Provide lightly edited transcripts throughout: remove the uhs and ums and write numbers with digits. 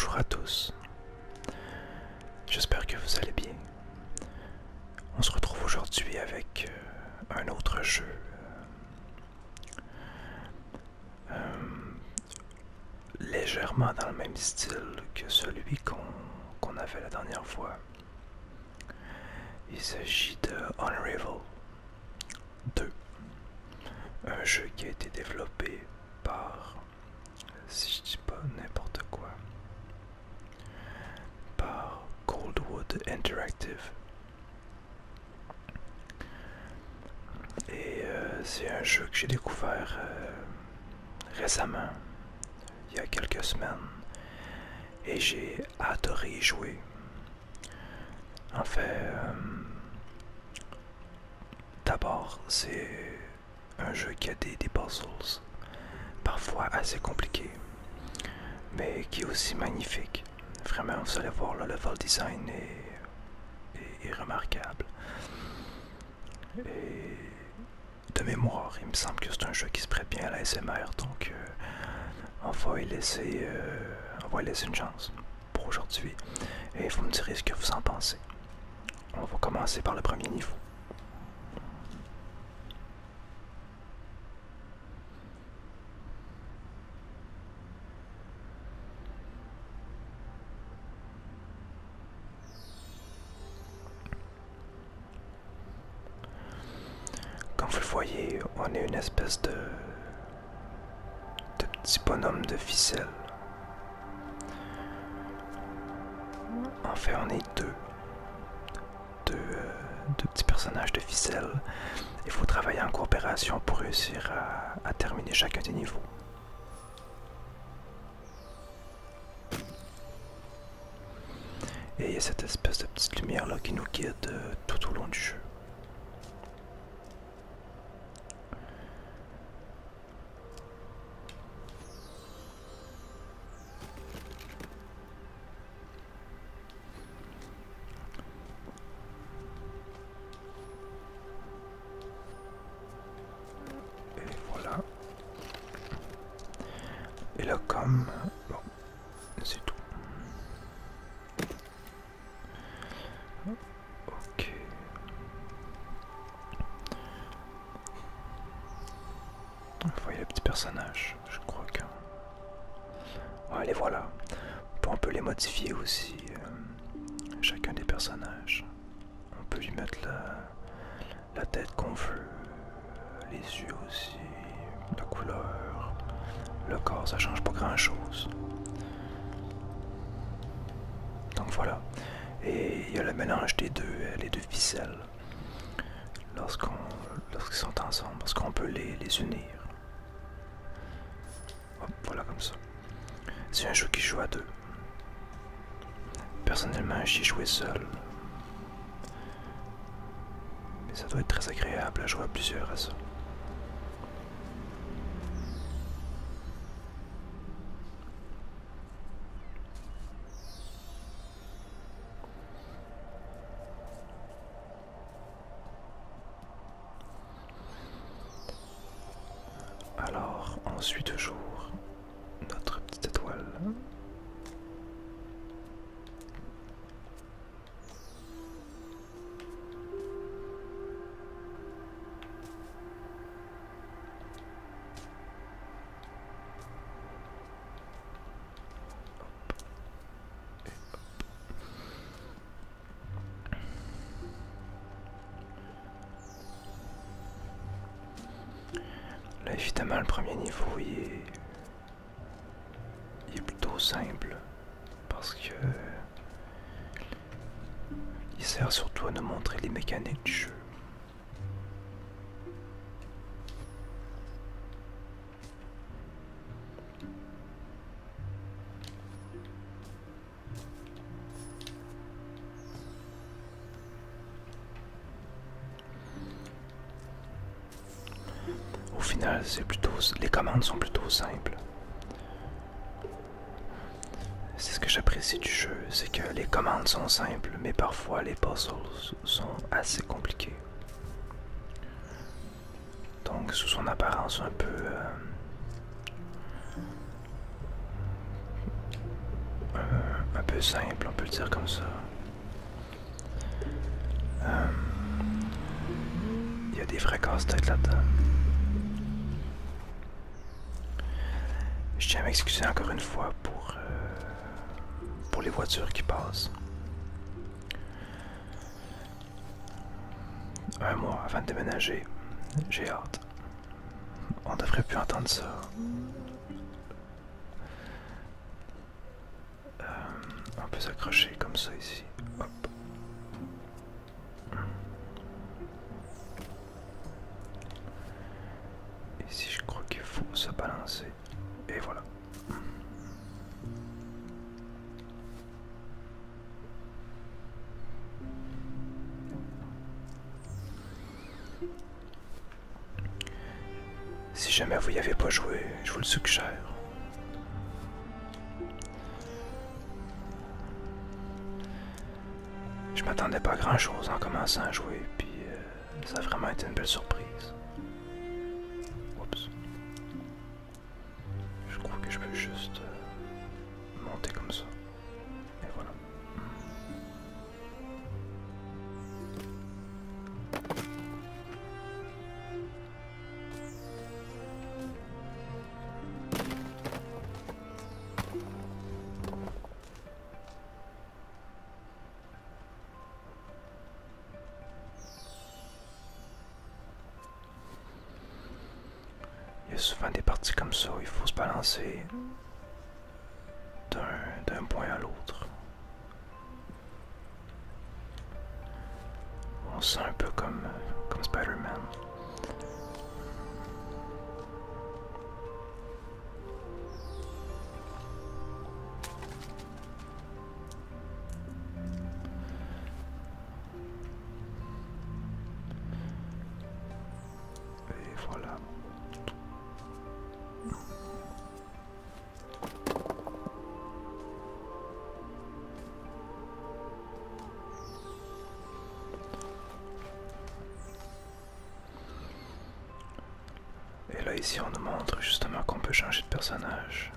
Bonjour à tous, j'espère que vous allez bien. On se retrouve aujourd'hui avec un autre jeu légèrement dans le même style que celui qu'on avait la dernière fois. Il s'agit de Unravel 2, un jeu qui a été développé par, si je dis pas n'importe quoi, par Coldwood Interactive. Et c'est un jeu que j'ai découvert récemment, il y a quelques semaines, et j'ai adoré y jouer. En fait, d'abord, c'est un jeu qui a des puzzles, parfois assez compliqués, mais qui est aussi magnifique. Vraiment, vous allez voir, le level design est remarquable. Et de mémoire, il me semble que c'est un jeu qui se prête bien à la SMR, donc on va y laisser une chance pour aujourd'hui. Et vous me direz ce que vous en pensez. On va commencer par le premier niveau. Comme vous le voyez, on est une espèce de petit bonhomme de ficelle. En fait, on est deux petits personnages de ficelle. Il faut travailler en coopération pour réussir à terminer chacun des niveaux. Et il y a cette espèce de petite lumière là qui nous guide tout au long du jeu. Et voilà. Et là comme... Bon, c'est tout. Ok. Vous voyez le petit personnage, je crois que... Ouais, les voilà. On peut les modifier aussi, chacun des personnages. On peut lui mettre la tête qu'on veut, les yeux aussi, la couleur, le corps, ça change pas grand chose. Donc voilà. Et il y a le mélange des deux, les deux ficelles. Lorsqu'ils sont ensemble, parce qu'on peut les unir. Hop, voilà comme ça. C'est un jeu qui joue à deux. Personnellement, j'y ai joué seul. Mais ça doit être très agréable à jouer à plusieurs à ça. Alors, on suit toujours notre petite étoile. Là, évidemment, le premier niveau, il est plutôt simple parce que il sert surtout à nous montrer les mécaniques du jeu. Au final, les commandes sont plutôt simples. C'est ce que j'apprécie du jeu, c'est que les commandes sont simples, mais parfois les puzzles sont assez compliqués. Donc, sous son apparence un peu un peu simple, on peut le dire comme ça. Il y a des vrais casse-têtes là-dedans. Je tiens à m'excuser encore une fois pour les voitures qui passent. Un mois avant de déménager, j'ai hâte. On devrait plus entendre ça. On peut s'accrocher comme ça ici. Hop. Ici, je crois qu'il faut se balancer. Et voilà. Si jamais vous y avez pas joué, je vous le suggère. Je m'attendais pas à grand chose en commençant à jouer, puis ça a vraiment été une belle surprise. Oups. Je crois que je peux juste monter comme ça. Et voilà. Il y a souvent des parties comme ça où il faut se balancer d'un point à l'autre. On se sent un peu comme Spider-Man. Et voilà. Et là ici on nous montre justement qu'on peut changer de personnage.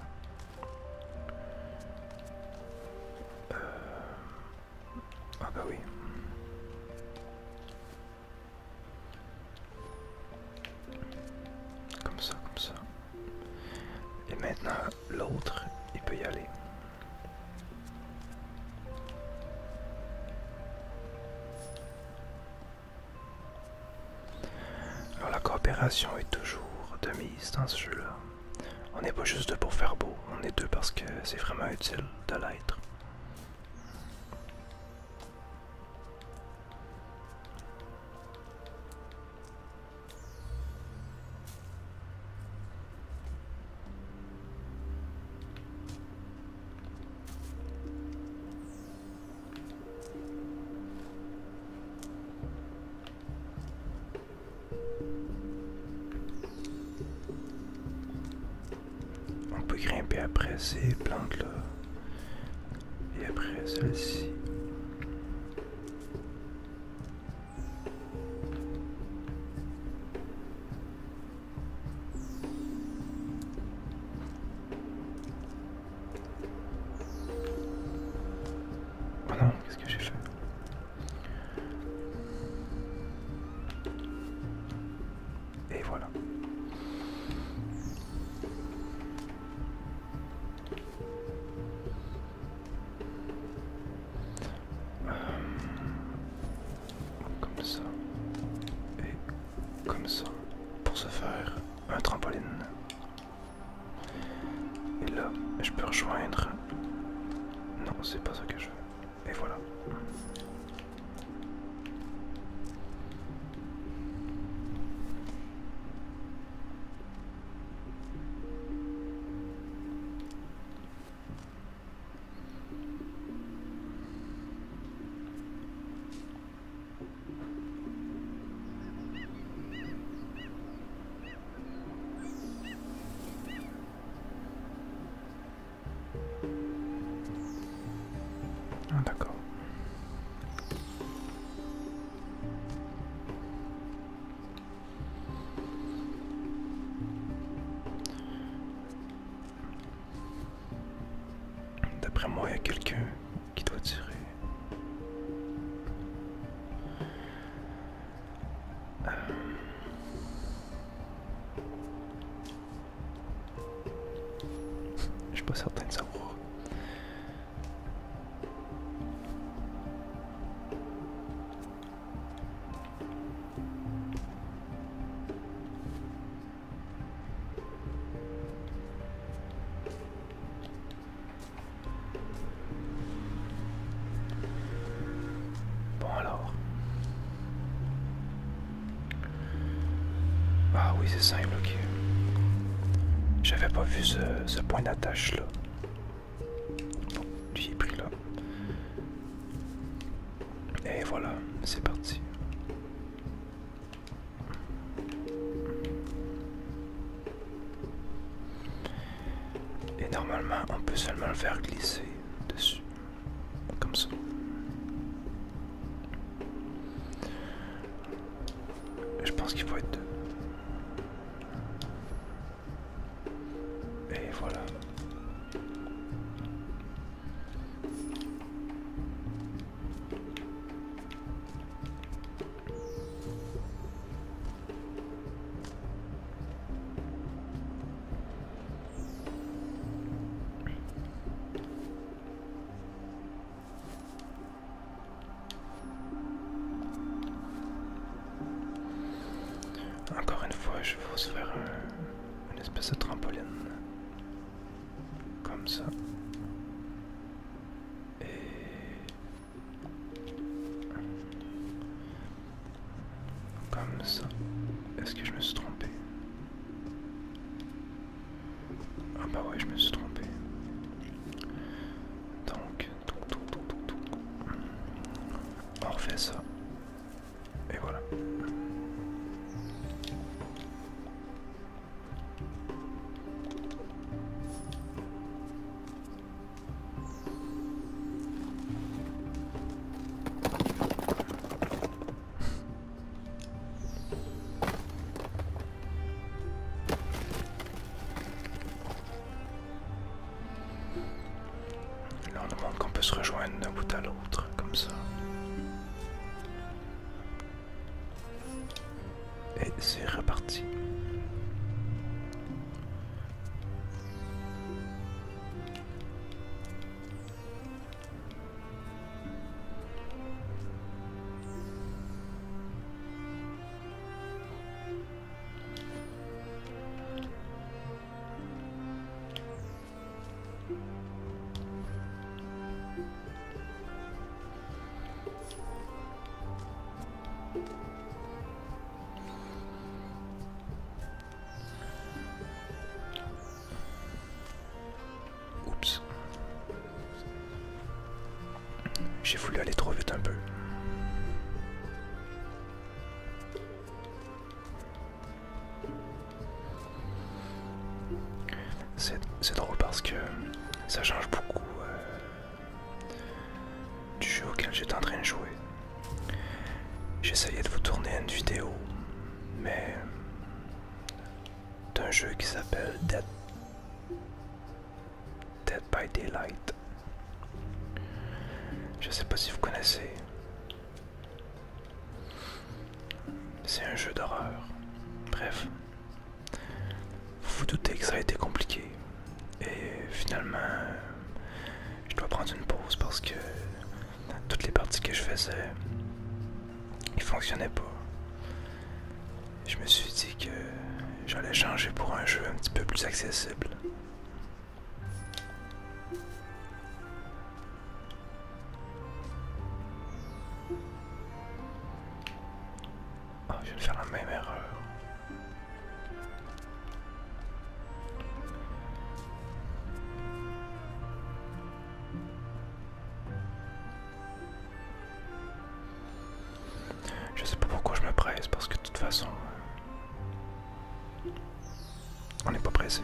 Ah bah oui. Comme ça, comme ça. Et maintenant l'autre, il peut y aller. Alors la coopération est toujours de mise dans ce jeu-là. On n'est pas juste deux pour faire beau, on est deux parce que c'est vraiment utile de l'être. On peut grimper après ces plantes-là. Et après celle-ci. Oh non, qu'est-ce que j'ai fait? Et voilà. Comme ça. Et comme ça. Pour se faire un trampoline. Et là, je peux rejoindre. Non, c'est pas ça que je veux. Et voilà. Ah, d'accord. D'après moi, il y a quelqu'un qui doit tirer. Je suis pas certain de savoir. Bon alors. Ah oui, c'est simple, ok. J'avais pas vu ce point d'attache là. Bon, lui est pris là. Et voilà, c'est parti. Et normalement, on peut seulement le faire glisser dessus. Comme ça. Je pense qu'il faut être... Et voilà. Encore une fois, je vais se faire une espèce de trampoline. Comme ça. Et... Comme ça. Est-ce que je me suis trompé? Ah bah ouais, je me suis trompé. Donc, on refait ça. Et voilà. Là, on demande qu'on peut se rejoindre d'un bout à l'autre, comme ça. Et c'est reparti. Oups. J'ai voulu aller trop vite un peu. C'est drôle parce que ça change beaucoup du jeu auquel j'étais en train de jouer. J'essayais de vous tourner une vidéo, mais d'un jeu qui s'appelle Dead by Daylight. Je sais pas si vous connaissez. C'est un jeu d'horreur. Bref. Vous vous doutez que ça a été compliqué. Et finalement, je dois prendre une pause parce que toutes les parties que je faisais, ils fonctionnaient pas. Je me suis dit que j'allais changer pour un jeu un petit peu plus accessible. Oh, je viens de faire la même erreur. Je sais pas pourquoi je me presse, parce que de toute façon, on n'est pas pressé.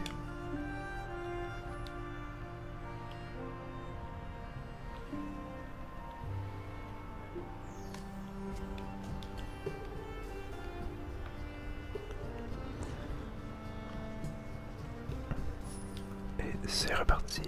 Et c'est reparti.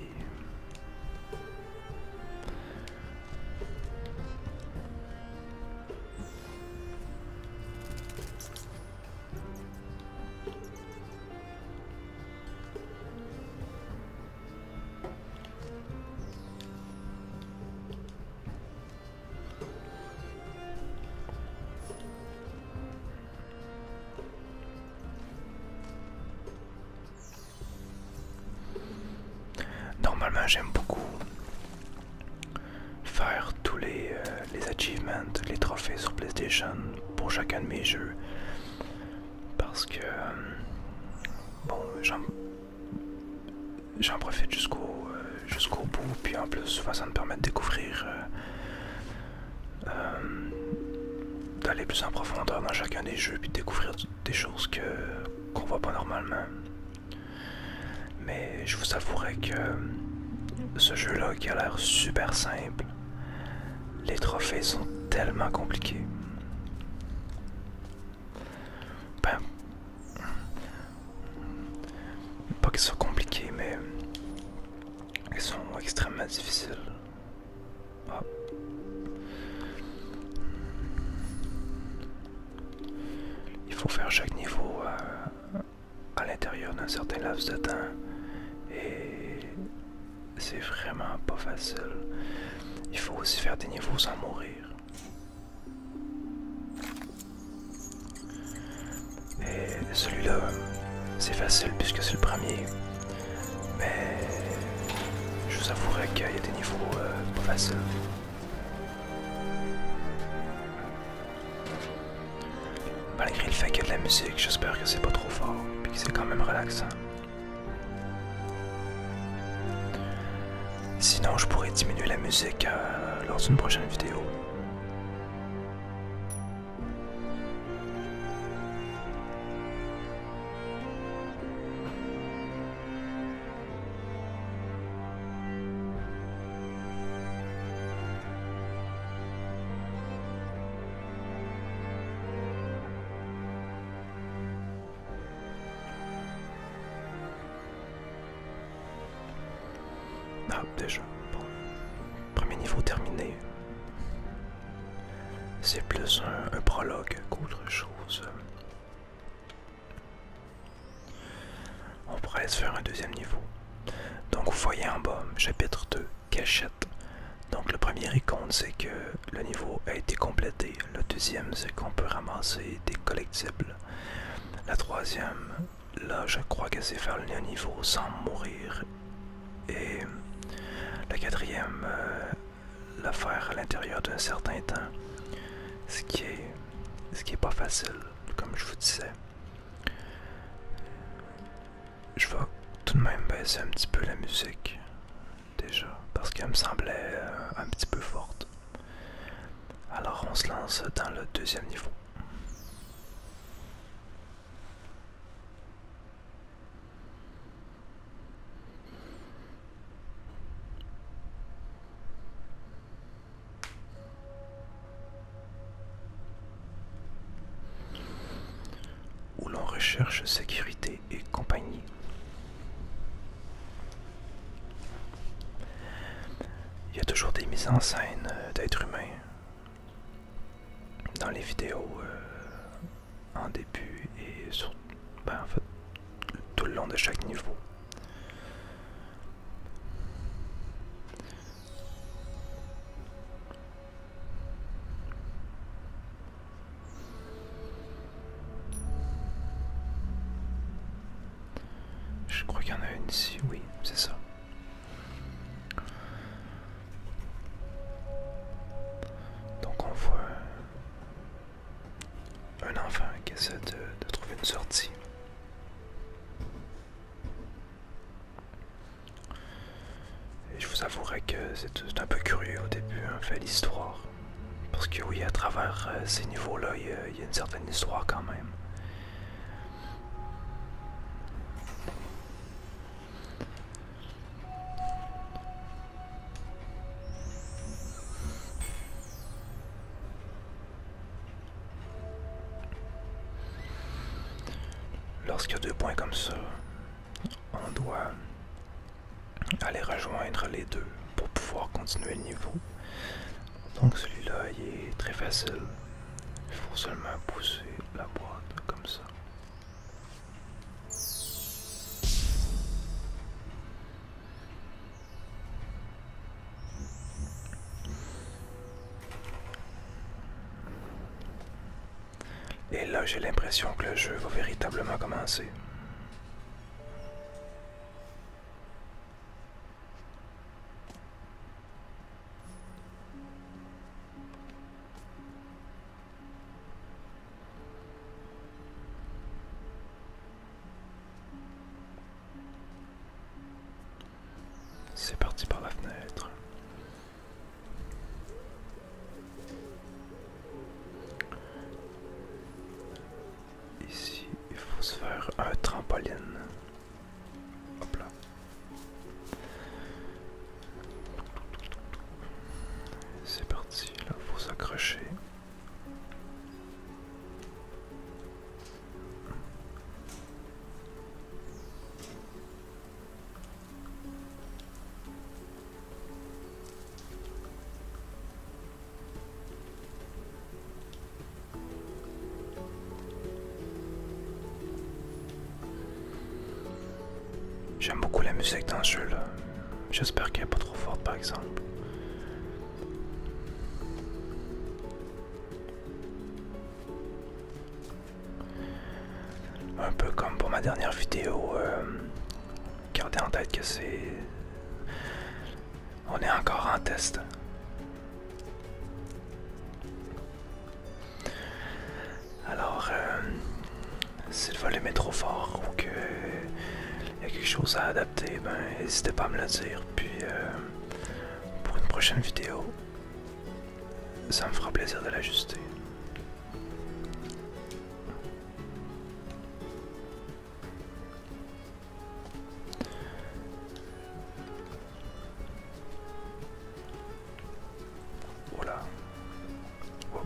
normalement j'aime beaucoup faire tous les achievements, les trophées sur PlayStation pour chacun de mes jeux. Parce que bon, j'en profite jusqu'au bout, puis en plus souvent ça me permet de découvrir d'aller plus en profondeur dans chacun des jeux, puis de découvrir des choses qu'on voit pas normalement. Mais je vous avouerai que ce jeu là qui a l'air super simple, les trophées sont tellement compliqués. Ben, pas qu'ils soient compliqués, mais ils sont extrêmement difficiles. Ah. Il faut faire chaque niveau à l'intérieur d'un certain laps de temps et c'est vraiment pas facile. Il faut aussi faire des niveaux sans mourir. Et celui-là, c'est facile puisque c'est le premier, mais je vous avouerai qu'il y a des niveaux pas faciles. Malgré le fait qu'il y a de la musique, j'espère que c'est pas trop fort et que c'est quand même relaxant. Sinon, je pourrais diminuer la musique lors d'une prochaine vidéo. Ah, déjà, bon. Premier niveau terminé. C'est plus un prologue qu'autre chose. On pourrait se faire un deuxième niveau. Donc vous voyez en bas, chapitre 2, cachette. Donc le premier icône, c'est que le niveau a été complété. Le deuxième, c'est qu'on peut ramasser des collectibles. La troisième, là je crois que c'est faire le niveau sans mourir. Et la quatrième, la faire à l'intérieur d'un certain temps. Ce qui est pas facile, comme je vous disais. Je vais tout de même baisser un petit peu la musique, déjà, parce qu'elle me semblait un petit peu forte. Alors on se lance dans le deuxième niveau. Où l'on recherche sécurité et compagnie. Il y a toujours des mises en scène d'êtres humains dans les vidéos en début et sur, en fait, tout le long de chaque niveau. Je crois qu'il y en a une ici, oui, c'est ça. Donc on voit un enfant qui essaie de trouver une sortie. Et je vous avouerai que c'est un peu curieux au début, hein, fait l'histoire. Parce que oui, à travers ces niveaux-là, il y a une certaine histoire quand même. Lorsqu'il y a 2 points comme ça, on doit aller rejoindre les deux pour pouvoir continuer le niveau. Donc celui-là, il est très facile. Il faut seulement pousser la boîte comme ça. Et là, j'ai l'impression que le jeu va véritablement commencer. C'est parti par la fenêtre. Ici, il faut se faire un trampoline. Hop là. C'est parti, là, il faut s'accrocher. J'aime beaucoup la musique dans ce jeu là. J'espère qu'elle n'est pas trop forte par exemple. Un peu comme pour ma dernière vidéo, gardez en tête que c'est... On est encore en test. Alors, si le volume est trop fort ou que il y a quelque chose à adapter, ben n'hésitez pas à me le dire. Puis pour une prochaine vidéo, ça me fera plaisir de l'ajuster. Voilà. Oh.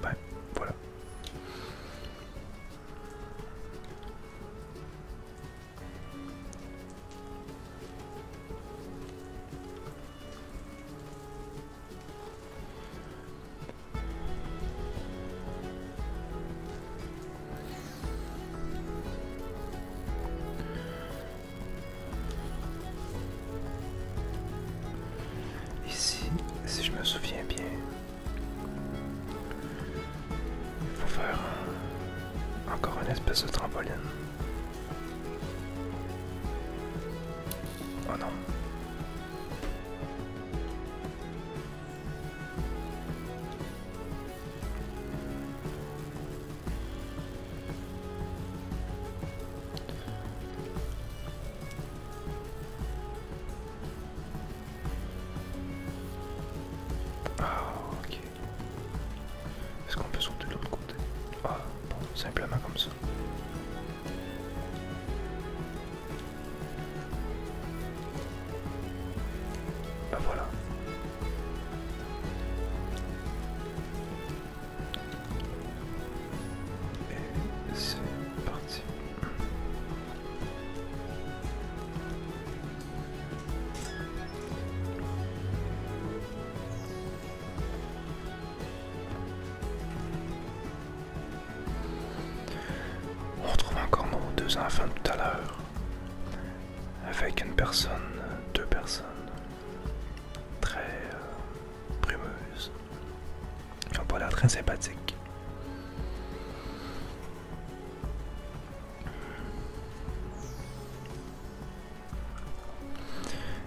Ben, voilà. Ici, si je me souviens bien, il faut faire encore une espèce de trampoline. Oh non. Ah, ok. Est-ce qu'on peut sauter de l'autre côté? Ah, bon, simplement comme ça. Ben voilà. Et c'est parti. On retrouve encore nos deux enfants tout à l'heure. Avec une personne, deux personnes. Très brumeuses. Ils n'ont pas l'air très sympathiques.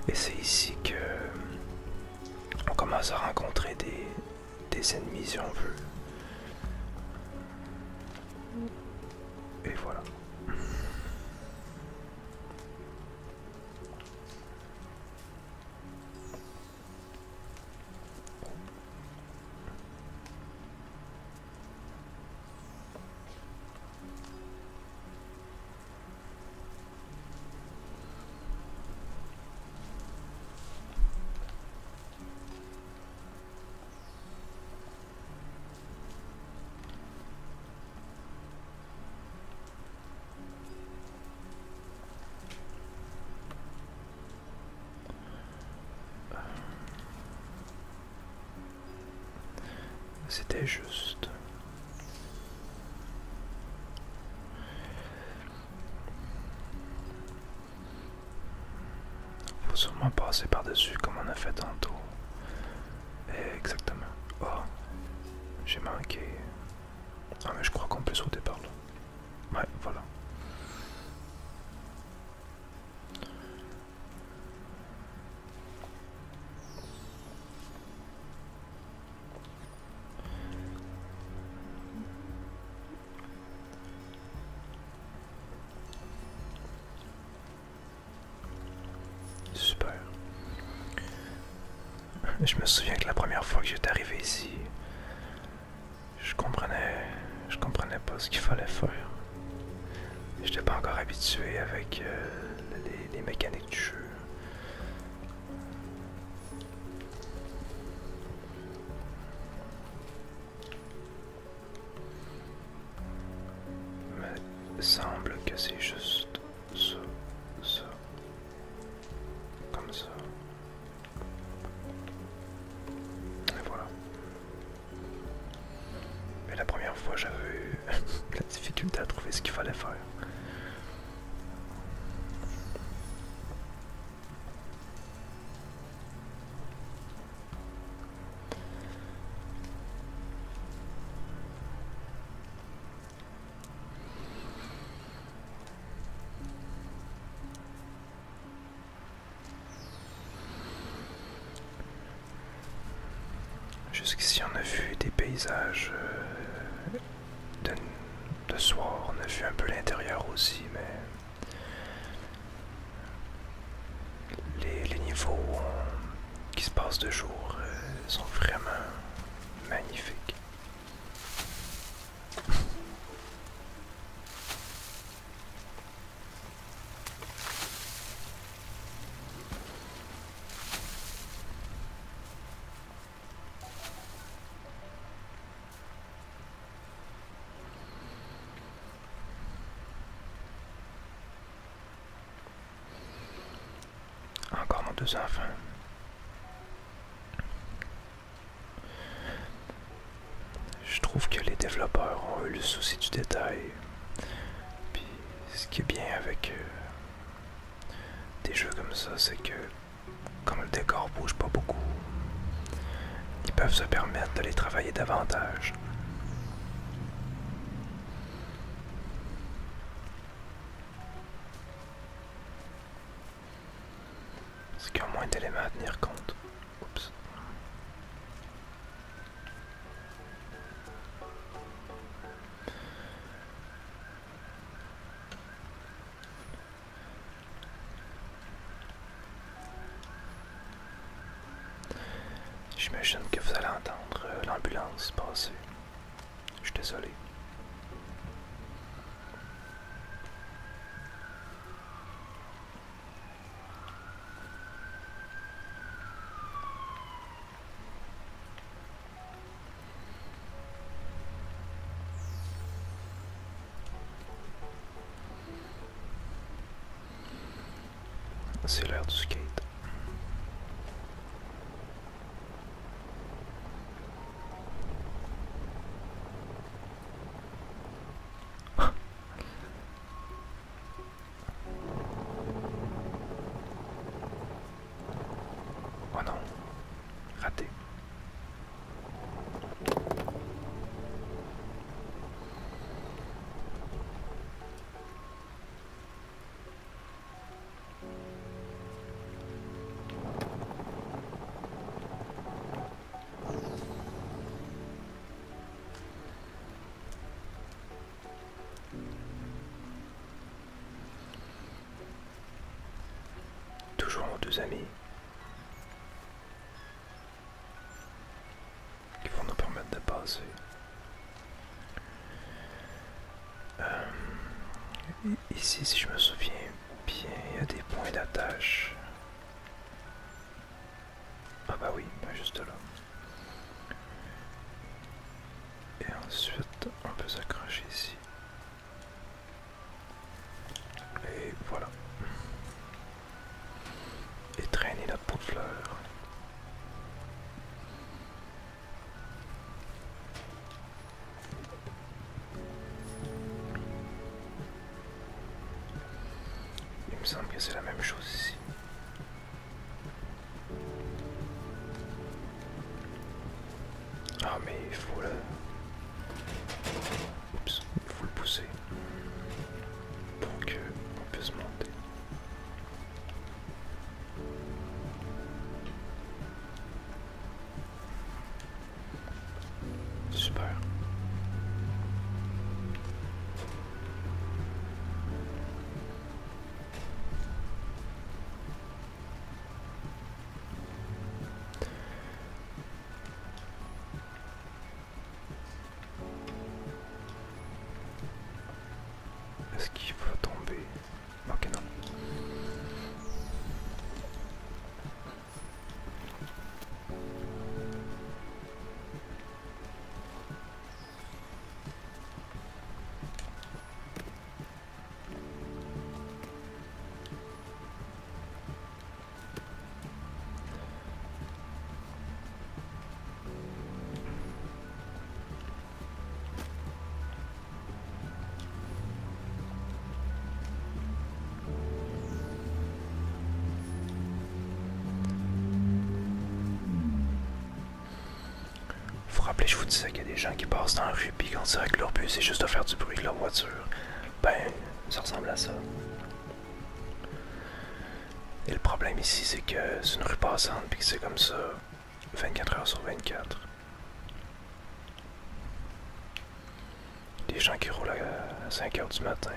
Et c'est ici que on commence à rencontrer des ennemis si on veut. Et voilà. C'était juste. Faut sûrement passer par-dessus comme on a fait tantôt. Exactement. Oh, j'ai manqué. Ah mais je crois qu'on peut sauter par là. Ouais, voilà. Je me souviens que la première fois que j'étais arrivé ici, je comprenais, je comprenais pas ce qu'il fallait faire. J'étais pas encore habitué avec les mécaniques du jeu. Mais il semble que c'est juste ça, ça, comme ça. Et voilà. Mais la première fois, j'avais eu la difficulté à trouver ce qu'il fallait faire. Jusqu'ici, on a vu des paysages de soir. On a vu un peu l'intérieur aussi, mais les niveaux qui se passent de jour sont vraiment magnifiques. Encore nos deux enfants. Je trouve que les développeurs ont eu le souci du détail. Puis ce qui est bien avec des jeux comme ça, c'est que comme le décor bouge pas beaucoup, ils peuvent se permettre de les travailler davantage. Ce qui a moins d'éléments à tenir compte. Oups. J'imagine que vous allez entendre l'ambulance passer. Je suis désolé. C'est l'heure du skate. Oh non, raté. Toujours nos deux amis qui vont nous permettre de passer. Ici, si je me souviens bien, il y a des points d'attache. Ah bah oui, ben juste là. Et ensuite, on peut s'accrocher ici. Et voilà. Et traîner notre pot de fleurs. Il me semble que c'est la même chose ici. Ah mais il faut le... Oups, il faut le pousser. Pour qu'on puisse monter. Super. rappelez, je vous disais qu'il y a des gens qui passent dans la rue puis qu'on dirait que leur but c'est juste de faire du bruit avec leur voiture. Ben, ça ressemble à ça. Et le problème ici, c'est que c'est une rue passante puis que c'est comme ça 24 heures sur 24. Des gens qui roulent à 5 heures du matin.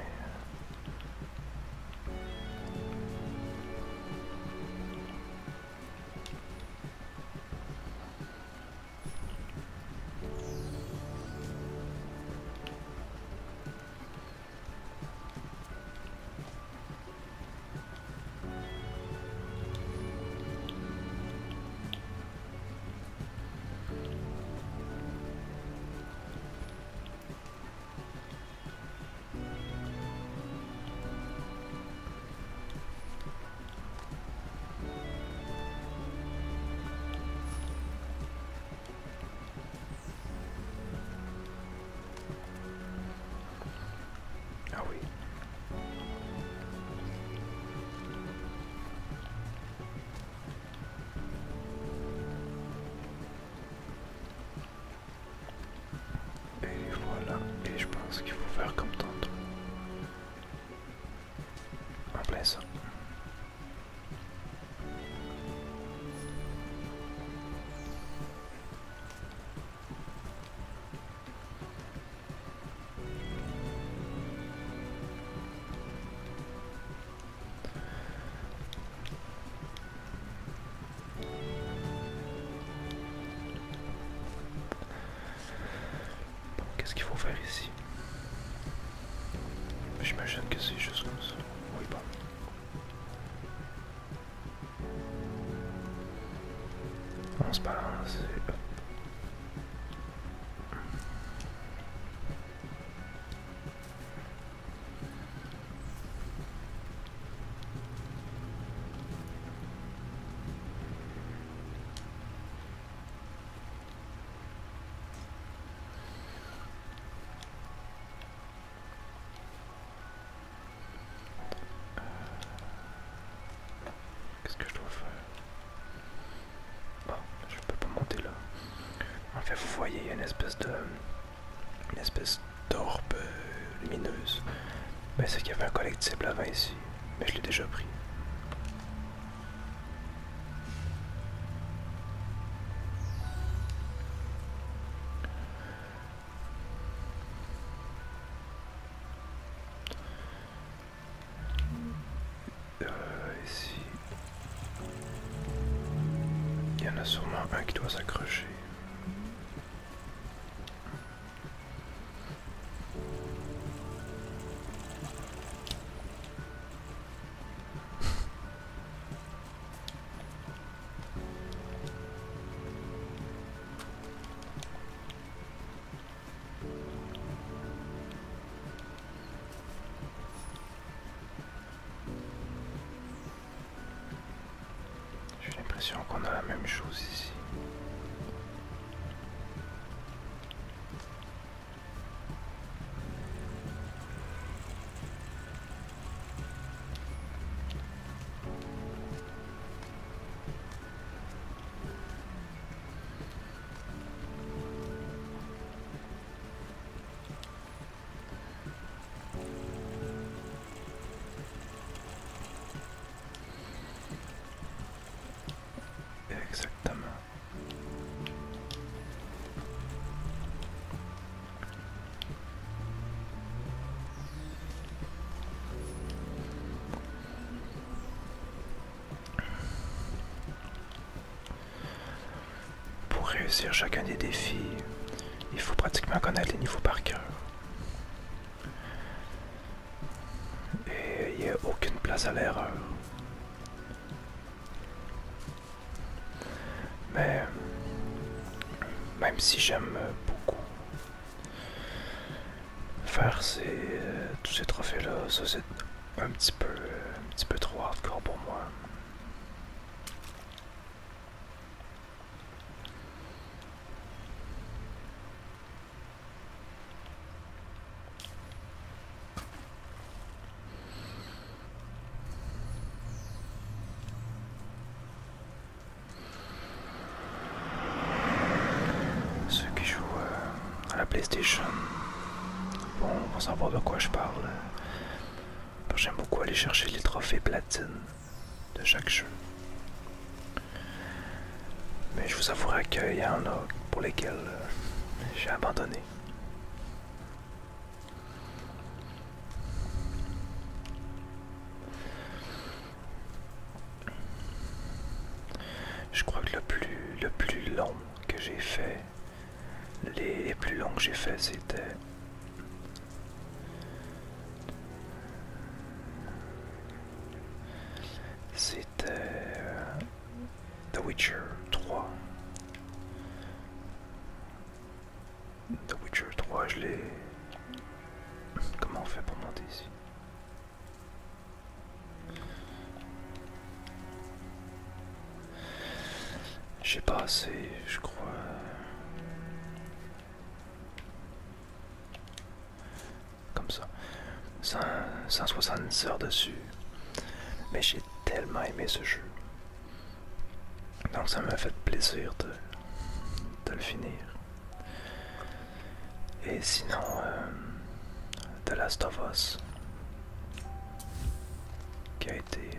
Ah oui. Et voilà. Et je pense qu'il faut faire comme tantôt. En plein ça. Bon, qu'est-ce qu'il faut faire ici? J'imagine que c'est juste comme ça. Oui, bon. On se balance et hop. Qu'est-ce que je dois faire? Bon, je peux pas monter là. En fait, vous voyez, il y a une espèce d'orbe lumineuse. Ben, c'est qu'il y avait un collectible avant ici, mais je l'ai déjà pris. Ici, il y en a sûrement un qui doit s'accrocher. J'ai l'impression qu'on a la même chose ici. Exactement. Pour réussir chacun des défis, il faut pratiquement connaître les niveaux par cœur. Et il n'y a aucune place à l'erreur. Mais même si j'aime beaucoup faire tous ces trophées-là, ça c'est un petit peu trop hardcore pour moi. Ceux qui jouent PlayStation vont savoir de quoi je parle. J'aime beaucoup aller chercher les trophées platine de chaque jeu. Mais je vous avouerai qu'il y en a pour lesquels j'ai abandonné. Je crois que le plus long que j'ai fait, les plus longs que j'ai fait, c'était The Witcher 3. The Witcher 3, je l'ai... Comment on fait pour monter ici? J'ai passé, je crois... Comme ça. 170 heures dessus. Mais j'ai tellement aimé ce jeu. Donc ça m'a fait plaisir de le finir. Et sinon, The Last of Us, qui a été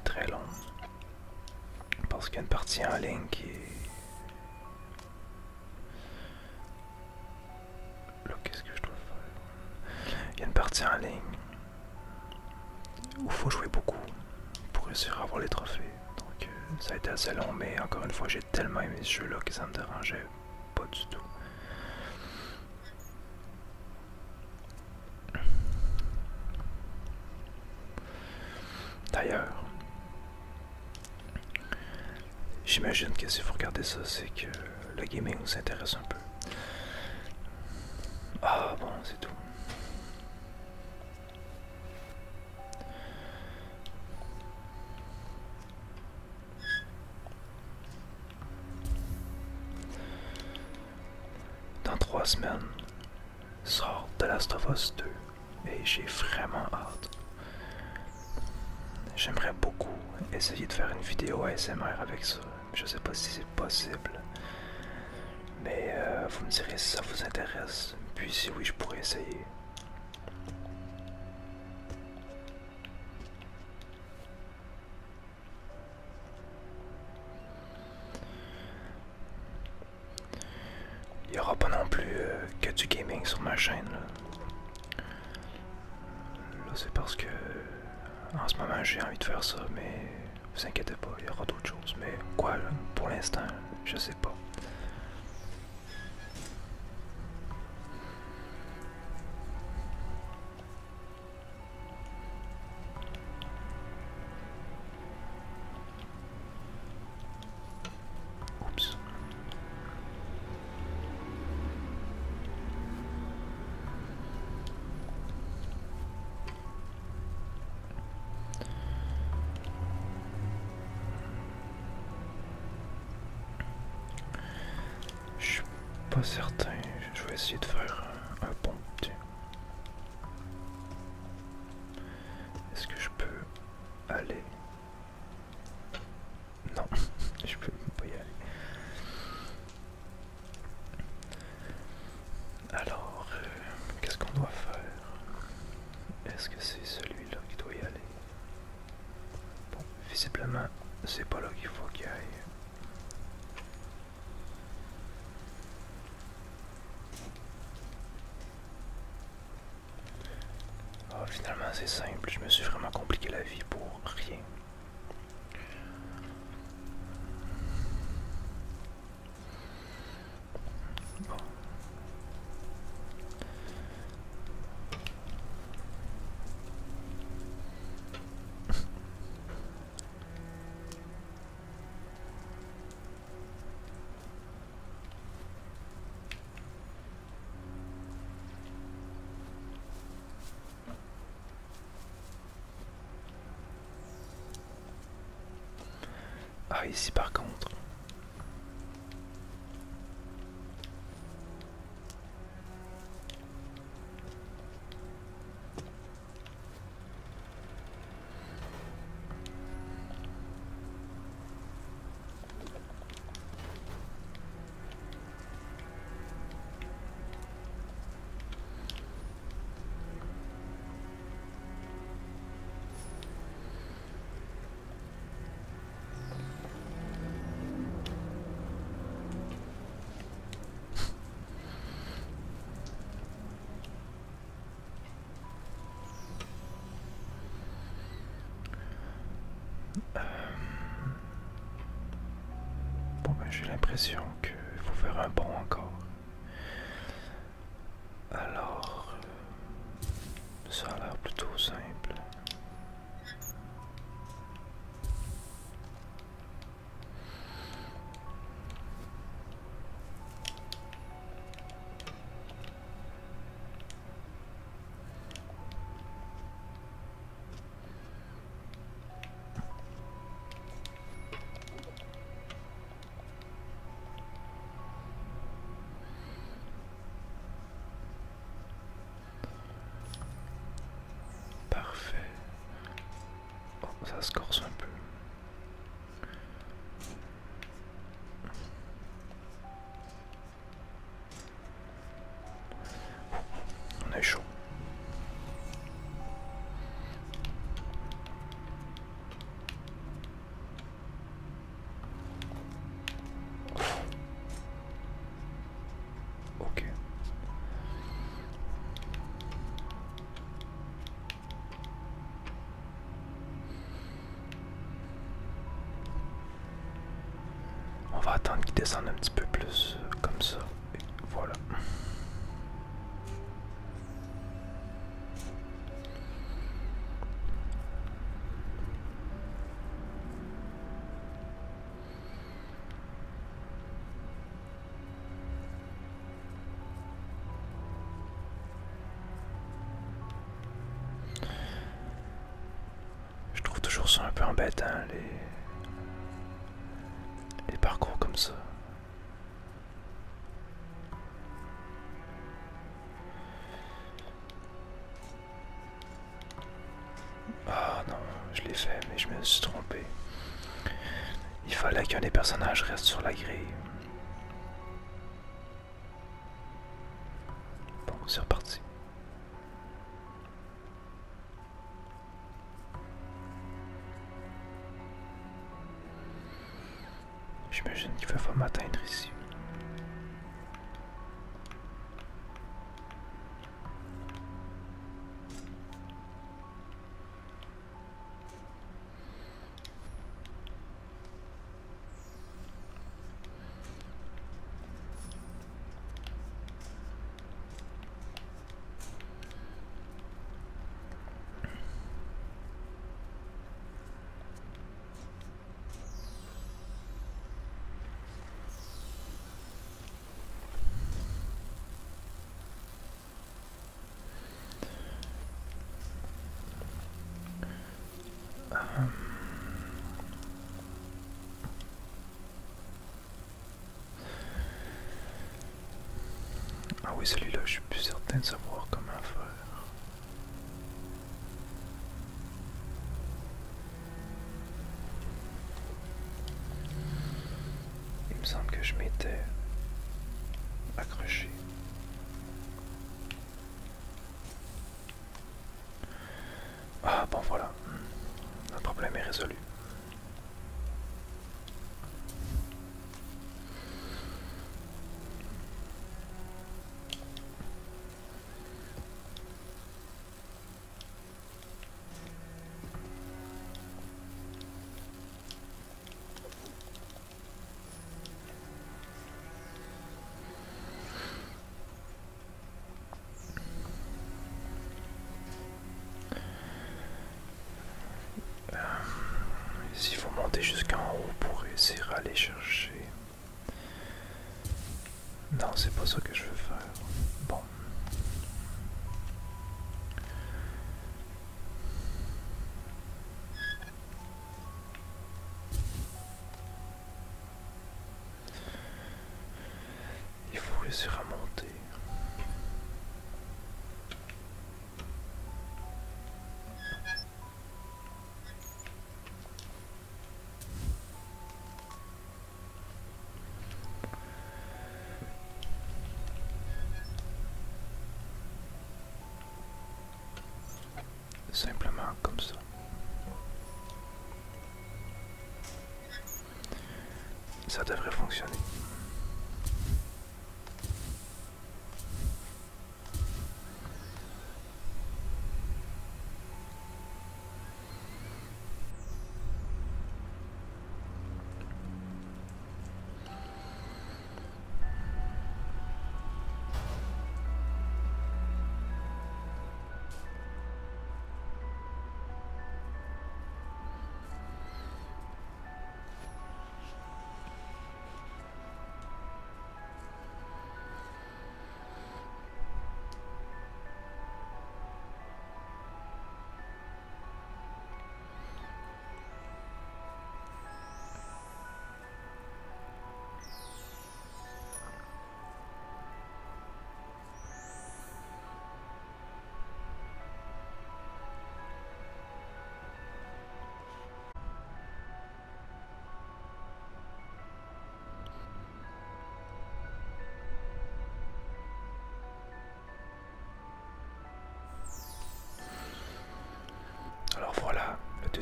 très long. Parce qu'il y a une partie en ligne qui est... Là, qu'est-ce que je dois faire? Il y a une partie en ligne où il faut jouer beaucoup pour réussir à avoir les trophées. Donc ça a été assez long, mais encore une fois, j'ai tellement aimé ce jeu-là que ça me dérangeait pas du tout. D'ailleurs, j'imagine que si vous regardez ça, c'est que le gaming vous intéresse un peu. Ah bon, c'est tout. Dans 3 semaines, sort The Last of Us 2 et j'ai vraiment hâte. J'aimerais beaucoup essayer de faire une vidéo ASMR avec ça. Je sais pas si c'est possible. Mais vous me direz si ça vous intéresse. Puis si oui, je pourrais essayer. Il n'y aura pas non plus que du gaming sur ma chaîne. Là c'est parce que en ce moment j'ai envie de faire ça, mais vous inquiétez pas, il y aura d'autres choses. Mais quoi, là, pour l'instant, je sais pas. Oups. Je suis pas certain. Je vais essayer de faire un pont. Est-ce que je peux aller? Non, je peux pas y aller. Alors, qu'est-ce qu'on doit faire? Est-ce que c'est celui-là qui doit y aller? Bon, visiblement, c'est pas là qu'il faut qu'il aille. Ah, finalement, c'est simple. Je me suis vraiment compliqué la vie pour rien. Bon. Ah, ici par contre. l'impression qu'il faut faire un pont encore. Alors, ça a l'air plutôt simple. Parfait. Oh, ça se corse un peu. On est chaud. Ok. On va attendre qu'il descende un petit peu plus, comme ça. Et voilà. Je trouve toujours ça un peu embêtant, les parcours comme ça. Ah non, je l'ai fait, mais je me suis trompé. Il fallait qu'un des personnages reste sur la grille. Bon, c'est reparti. J'imagine qu'il va falloir m'atteindre ici. Ah oui, celui-là, je suis plus certain de savoir comment faire. Il me semble que je m'étais accroché. Ah bon, voilà. Le problème est résolu. S'il faut monter jusqu'en haut pour essayer d'aller chercher. Non, c'est pas ça que je veux faire. Bon. Il faut réussir à monter. Simplement comme ça. Ça devrait fonctionner.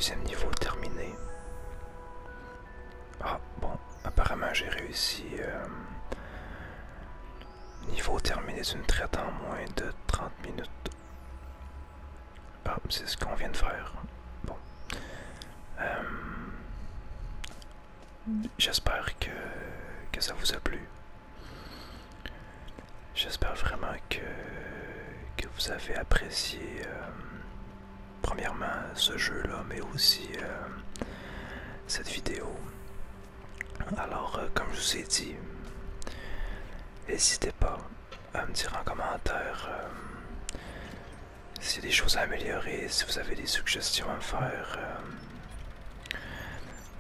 deuxième niveau terminé. Ah bon, apparemment j'ai réussi. Niveau terminé d'une traite en moins de 30 minutes. Ah, c'est ce qu'on vient de faire. Bon. J'espère que ça vous a plu. J'espère vraiment que vous avez apprécié premièrement ce jeu-là, mais aussi cette vidéo. Alors, comme je vous ai dit, n'hésitez pas à me dire en commentaire s'il y a des choses à améliorer, si vous avez des suggestions à me faire.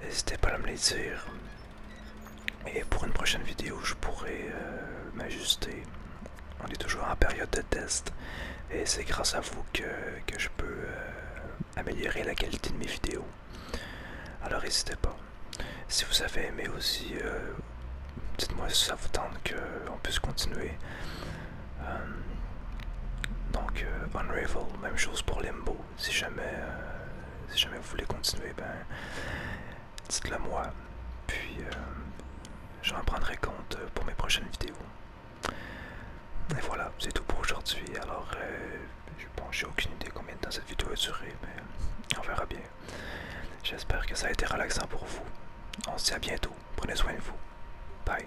N'hésitez pas à me les dire. Et pour une prochaine vidéo, je pourrai m'ajuster. On est toujours en période de test. Et c'est grâce à vous que je peux améliorer la qualité de mes vidéos. Alors n'hésitez pas. Si vous avez aimé aussi, dites-moi si ça vous tente qu'on puisse continuer. Donc Unravel, même chose pour Limbo. Si jamais vous voulez continuer, ben dites-le moi. Puis j'en prendrai compte pour mes prochaines vidéos. Et voilà, c'est tout pour aujourd'hui. Alors bon, j'ai aucune idée combien de temps cette vidéo a duré, mais on verra bien. J'espère que ça a été relaxant pour vous. On se dit à bientôt. Prenez soin de vous. Bye.